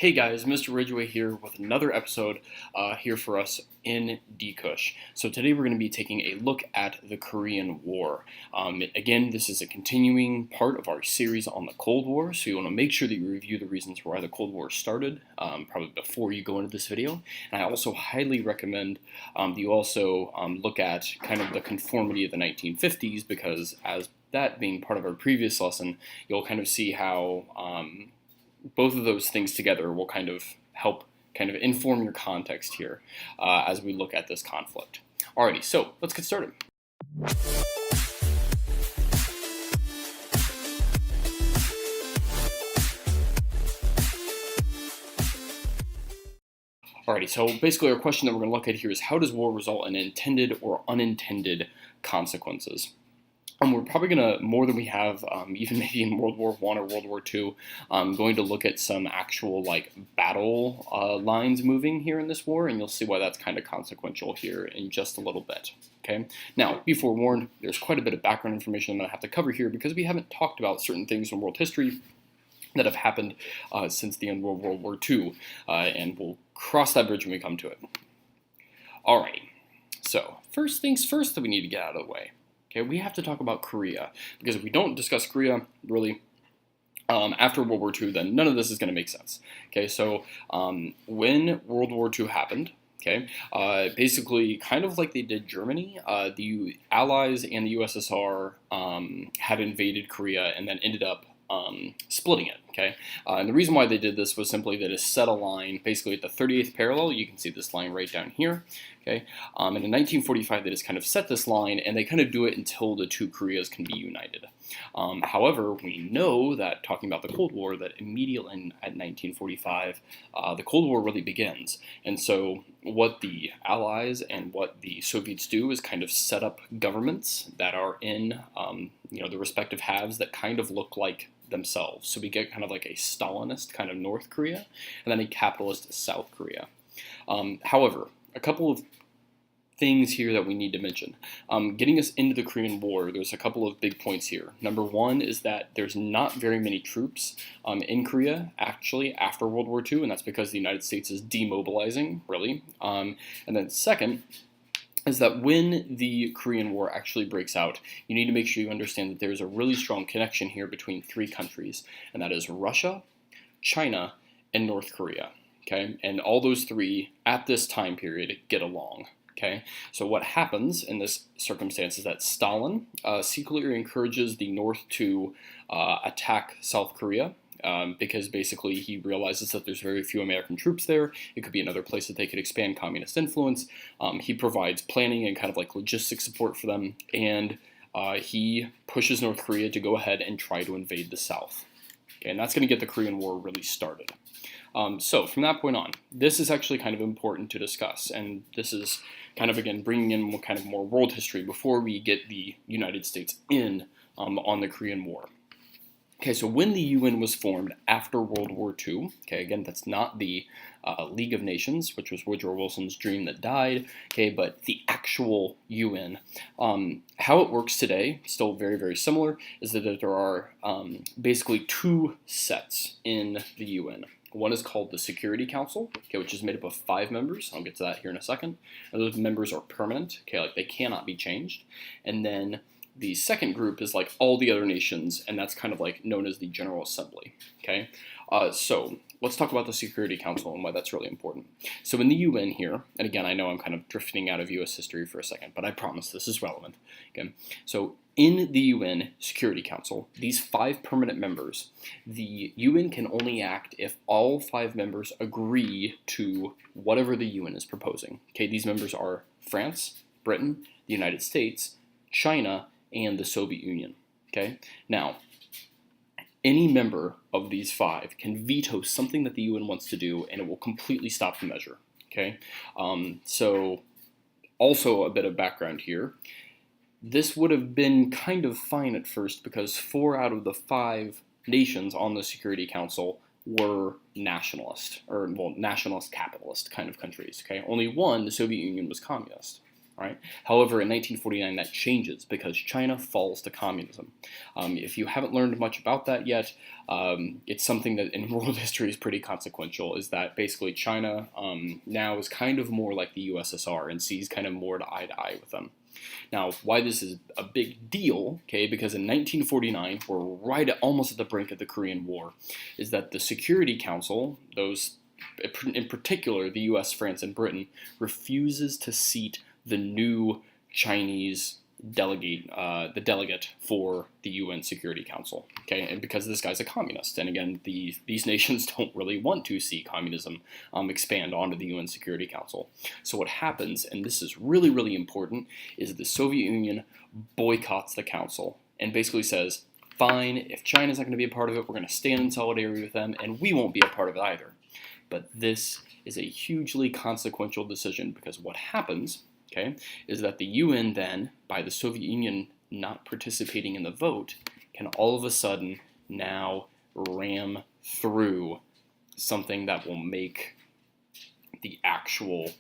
Hey guys, Mr. Ridgway here with another episode here for us in D-Kush. So today we're going to be taking a look at the Korean War. Again, this is a continuing part of our series on the Cold War, so you want to make sure that you review the reasons why the Cold War started, probably before you go into this video. And I also highly recommend that you also look at kind of the conformity of the 1950s, because as that being part of our previous lesson, you'll kind of see how both of those things together will kind of help kind of inform your context here as we look at this conflict. Alrighty, so let's get started. Alrighty, so basically our question that we're going to look at here is, how does war result in intended or unintended consequences? We're probably going to, more than we have, even maybe in World War I or World War II, going to look at some actual battle lines moving here in this war, and you'll see why that's kind of consequential here in just a little bit. Okay. Now, be forewarned, there's quite a bit of background information I'm going to have to cover here because we haven't talked about certain things in world history that have happened since the end of World War II, and we'll cross that bridge when we come to it. Alrighty. So, first things first that we need to get out of the way. Okay, we have to talk about Korea, because if we don't discuss Korea, really, after World War II, then none of this is going to make sense. Okay, so when World War II happened, okay, basically kind of like they did Germany, the Allies and the USSR had invaded Korea and then ended up splitting it, okay? And the reason why they did this was simply that it set a line basically at the 38th parallel. You can see this line right down here, okay? And in 1945, they just kind of set this line, and they kind of do it until the two Koreas can be united. However, we know that, talking about the Cold War, that immediately at 1945, the Cold War really begins. And so what the Allies and what the Soviets do is kind of set up governments that are in the respective halves that kind of look like themselves. So we get kind of like a Stalinist kind of North Korea, and then a capitalist South Korea. However, a couple of things here that we need to mention. Getting us into the Korean War, there's a couple of big points here. Number one is that there's not very many troops in Korea, actually, after World War II, and that's because the United States is demobilizing, really. And then second is that when the Korean War actually breaks out, you need to make sure you understand that there's a really strong connection here between three countries, and that is Russia, China, and North Korea. Okay, and all those three at this time period get along. Okay, so what happens in this circumstance is that Stalin secretly encourages the North to attack South Korea. Because basically he realizes that there's very few American troops there. It could be another place that they could expand communist influence. He provides planning and kind of like logistic support for them, and he pushes North Korea to go ahead and try to invade the South. Okay, and that's going to get the Korean War really started. So from that point on, this is actually kind of important to discuss, and this is kind of, again, bringing in kind of more world history before we get the United States in on the Korean War. Okay, so when the UN was formed after World War II, okay, again, that's not the League of Nations, which was Woodrow Wilson's dream that died, okay, but the actual UN. How it works today, still very, very similar, is that there are basically two sets in the UN. One is called the Security Council, okay, which is made up of 5 members. I'll get to that here in a second. And those members are permanent, okay, like they cannot be changed. And then the second group is like all the other nations, and that's kind of like known as the General Assembly, okay? So let's talk about the Security Council and why that's really important. So in the UN here, and again, I know I'm kind of drifting out of US history for a second, but I promise this is relevant, okay? So in the UN Security Council, these 5 permanent members, the UN can only act if all 5 members agree to whatever the UN is proposing, okay? These members are France, Britain, the United States, China, and the Soviet Union, okay? Now, any member of these 5 can veto something that the UN wants to do, and it will completely stop the measure, okay? So, also a bit of background here. This would have been kind of fine at first because 4 out of the 5 nations on the Security Council were nationalist, or, well, nationalist capitalist kind of countries, okay? Only one, the Soviet Union, was communist. Right? However, in 1949, that changes because China falls to communism. If you haven't learned much about that yet, it's something that in world history is pretty consequential, is that basically China now is kind of more like the USSR and sees kind of more to eye with them. Now, why this is a big deal, okay, because in 1949, we're right almost at the brink of the Korean War, is that the Security Council, those in particular the US, France, and Britain, refuses to seat the new Chinese the delegate for the UN Security Council, okay, and because this guy's a communist, and again, these nations don't really want to see communism expand onto the UN Security Council. So what happens, and this is really, really important, is the Soviet Union boycotts the council and basically says, fine, if China's not going to be a part of it, we're going to stand in solidarity with them, and we won't be a part of it either. But this is a hugely consequential decision, because what happens, okay, is that the UN then, by the Soviet Union not participating in the vote, can all of a sudden now ram through something that will make the actual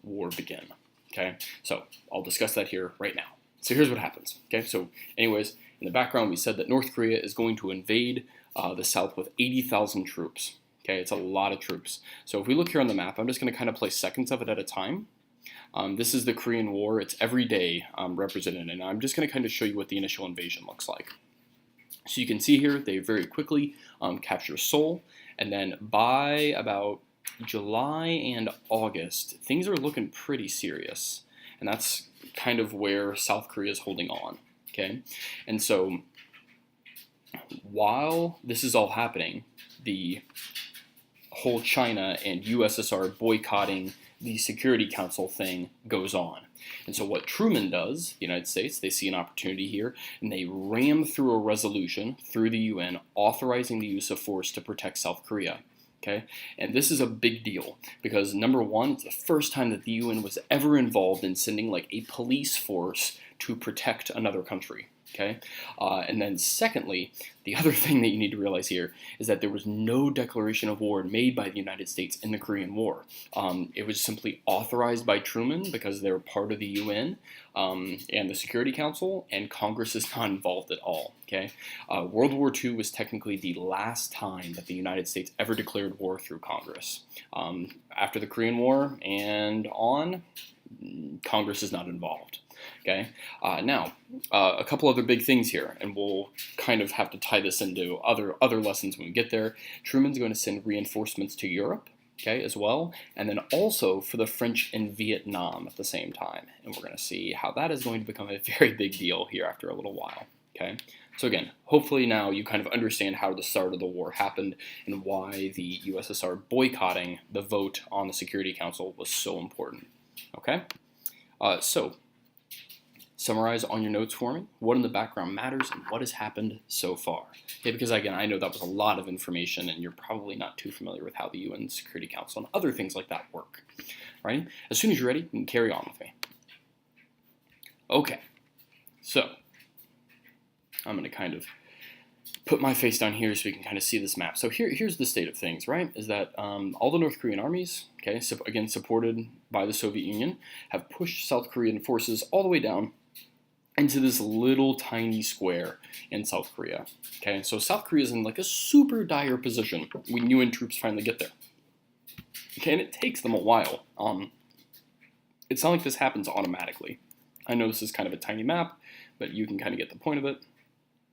war begin. Okay, so I'll discuss that here right now. So here's what happens. Okay, so anyways, in the background we said that North Korea is going to invade the South with 80,000 troops. Okay, it's a lot of troops. So if we look here on the map, I'm just going to kind of place seconds of it at a time. This is the Korean War. It's every day represented, and I'm just going to kind of show you what the initial invasion looks like. So you can see here they very quickly capture Seoul, and then by about July and August, things are looking pretty serious, and that's kind of where South Korea is holding on. Okay, and so while this is all happening, the whole China and USSR boycotting the Security Council thing goes on. And so what Truman does, the United States, they see an opportunity here, and they ram through a resolution through the UN authorizing the use of force to protect South Korea. Okay? And this is a big deal because, number one, it's the first time that the UN was ever involved in sending like a police force to protect another country. Okay, and then secondly, the other thing that you need to realize here is that there was no declaration of war made by the United States in the Korean War. It was simply authorized by Truman because they were part of the UN and the Security Council, and Congress is not involved at all. Okay, World War II was technically the last time that the United States ever declared war through Congress. After the Korean War and on, Congress is not involved. Okay. Now, a couple other big things here, and we'll kind of have to tie this into other lessons when we get there. Truman's going to send reinforcements to Europe, okay, as well, and then also for the French in Vietnam at the same time. And we're going to see how that is going to become a very big deal here after a little while. Okay. So again, hopefully now you kind of understand how the start of the war happened and why the USSR boycotting the vote on the Security Council was so important. Okay. So summarize on your notes for me what in the background matters and what has happened so far. Okay, because again, I know that was a lot of information and you're probably not too familiar with how the UN Security Council and other things like that work. Right? As soon as you're ready, you can carry on with me. Okay, so I'm going to kind of put my face down here so we can kind of see this map. So here's the state of things, right? Is that all the North Korean armies, okay, so again supported by the Soviet Union, have pushed South Korean forces all the way down into this little tiny square in South Korea. Okay, so South Korea is in like a super dire position when UN troops finally get there. Okay, and it takes them a while. It's not like this happens automatically. I know this is kind of a tiny map, but you can kind of get the point of it.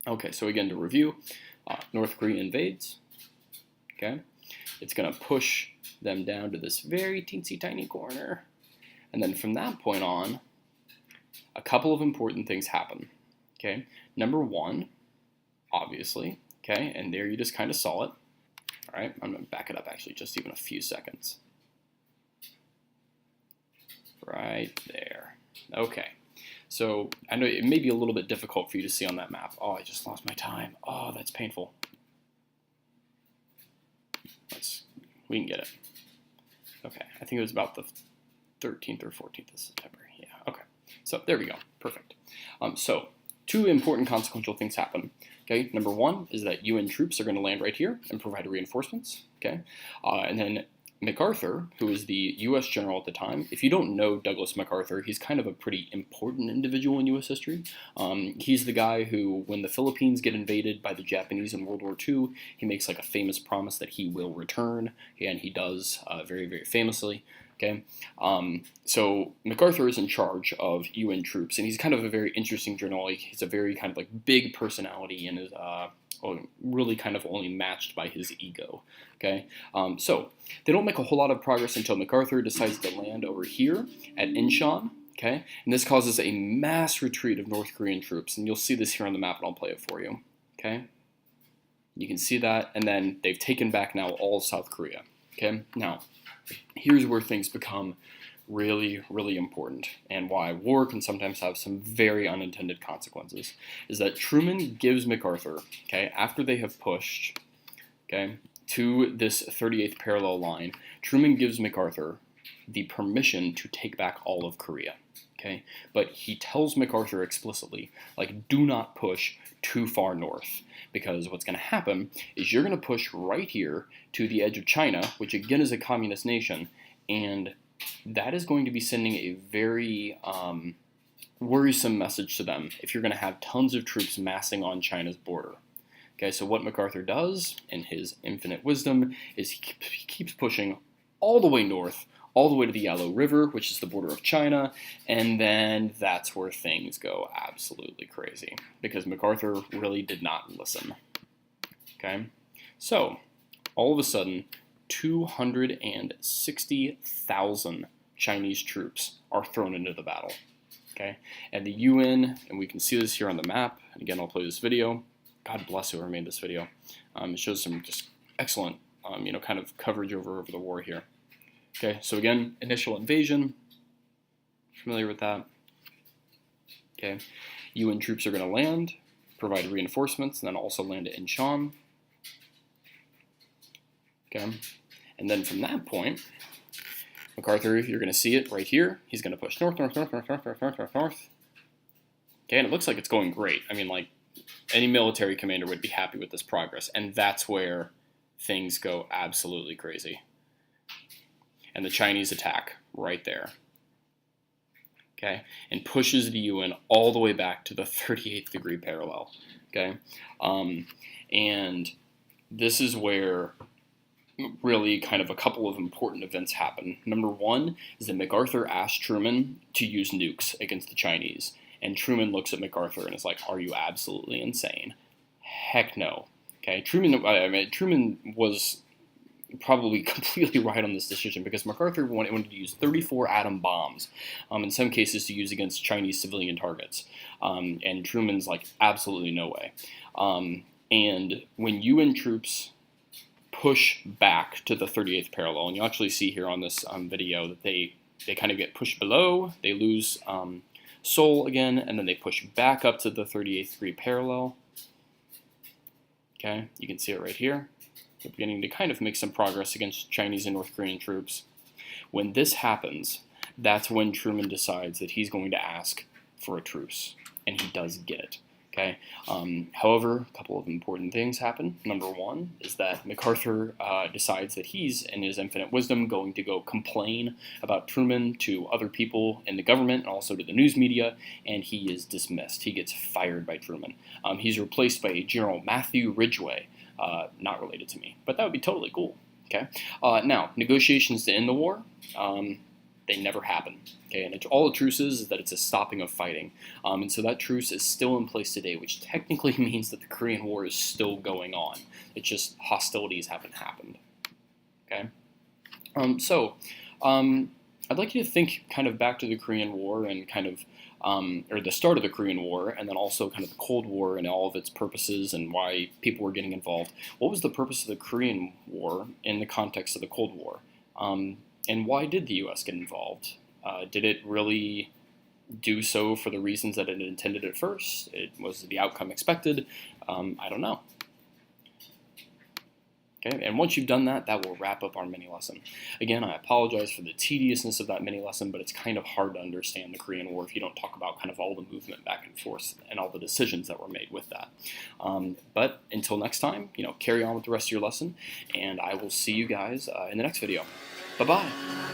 Okay, so again, to review, North Korea invades. Okay, it's going to push them down to this very teensy tiny corner. And then from that point on, a couple of important things happen. Okay, number one, obviously, okay, and there you just kind of saw it. All right, I'm going to back it up actually just even a few seconds. Right there. Okay. So I know it may be a little bit difficult for you to see on that map. Oh, I just lost my time. Oh, that's painful. We can get it. Okay, I think it was about the 13th or 14th of September. Yeah, okay. So there we go. Perfect. So two important consequential things happen. Okay, number one is that UN troops are going to land right here and provide reinforcements. Okay, and then MacArthur, who is the U.S. general at the time, if you don't know Douglas MacArthur, he's kind of a pretty important individual in U.S. history. He's the guy who, when the Philippines get invaded by the Japanese in World War II, he makes like a famous promise that he will return, and he does very, very famously. Okay, so MacArthur is in charge of UN troops, and he's kind of a very interesting general. He's a very kind of like big personality, and is really kind of only matched by his ego. Okay, so they don't make a whole lot of progress until MacArthur decides to land over here at Incheon. Okay, and this causes a mass retreat of North Korean troops, and you'll see this here on the map, and I'll play it for you. Okay, you can see that, and then they've taken back now all of South Korea. Okay, now here's where things become really, really important, and why war can sometimes have some very unintended consequences, is that Truman gives MacArthur, okay, after they have pushed, okay, to this 38th parallel line, Truman gives MacArthur the permission to take back all of Korea, okay, but he tells MacArthur explicitly, like, do not push too far north, because what's going to happen is you're going to push right here to the edge of China, which again is a communist nation, and that is going to be sending a very worrisome message to them if you're going to have tons of troops massing on China's border. Okay, so what MacArthur does, in his infinite wisdom, is he keeps pushing all the way north, all the way to the Yellow River, which is the border of China, and then that's where things go absolutely crazy, because MacArthur really did not listen. Okay, so all of a sudden, 260,000 Chinese troops are thrown into the battle. Okay, and the UN, and we can see this here on the map, and again I'll play this video. God bless whoever made this video. It shows some just excellent, kind of coverage over the war here. Okay, so again, initial invasion, familiar with that. Okay, UN troops are going to land, provide reinforcements, and then also land at Incheon. Okay, and then from that point, MacArthur, you're going to see it right here. He's going to push north, north, north, north, north, north, north, north, north. Okay, and it looks like it's going great. I mean, like, any military commander would be happy with this progress, and that's where things go absolutely crazy. And the Chinese attack right there. Okay, and pushes the UN all the way back to the 38th degree parallel. Okay, and this is where really kind of a couple of important events happen. Number one is that MacArthur asked Truman to use nukes against the Chinese. And Truman looks at MacArthur and is like, are you absolutely insane? Heck no. Okay, Truman was probably completely right on this decision, because MacArthur wanted to use 34 atom bombs, in some cases to use against Chinese civilian targets. And Truman's like, absolutely no way. And when UN troops push back to the 38th parallel, and you actually see here on this video that they kind of get pushed below, they lose Seoul again, and then they push back up to the 38th degree parallel. Okay, you can see it right here. They're beginning to kind of make some progress against Chinese and North Korean troops. When this happens, that's when Truman decides that he's going to ask for a truce, and he does get it. Okay. However, a couple of important things happen. Number one is that MacArthur decides that he's, in his infinite wisdom, going to go complain about Truman to other people in the government and also to the news media, and he is dismissed. He gets fired by Truman. He's replaced by General Matthew Ridgway, not related to me, but that would be totally cool. Okay. Now, negotiations to end the war. They never happen. Okay, and all a truce is that it's a stopping of fighting. And so that truce is still in place today, which technically means that the Korean War is still going on. It's just hostilities haven't happened. Okay? I'd like you to think kind of back to the Korean War and kind of, or the start of the Korean War, and then also kind of the Cold War and all of its purposes and why people were getting involved. What was the purpose of the Korean War in the context of the Cold War? And why did the U.S. get involved? Did it really do so for the reasons that it intended at first? Was the outcome expected? I don't know. Okay, and once you've done that, that will wrap up our mini lesson. Again, I apologize for the tediousness of that mini lesson, but it's kind of hard to understand the Korean War if you don't talk about kind of all the movement back and forth and all the decisions that were made with that. But until next time, carry on with the rest of your lesson, and I will see you guys in the next video. Bye-bye.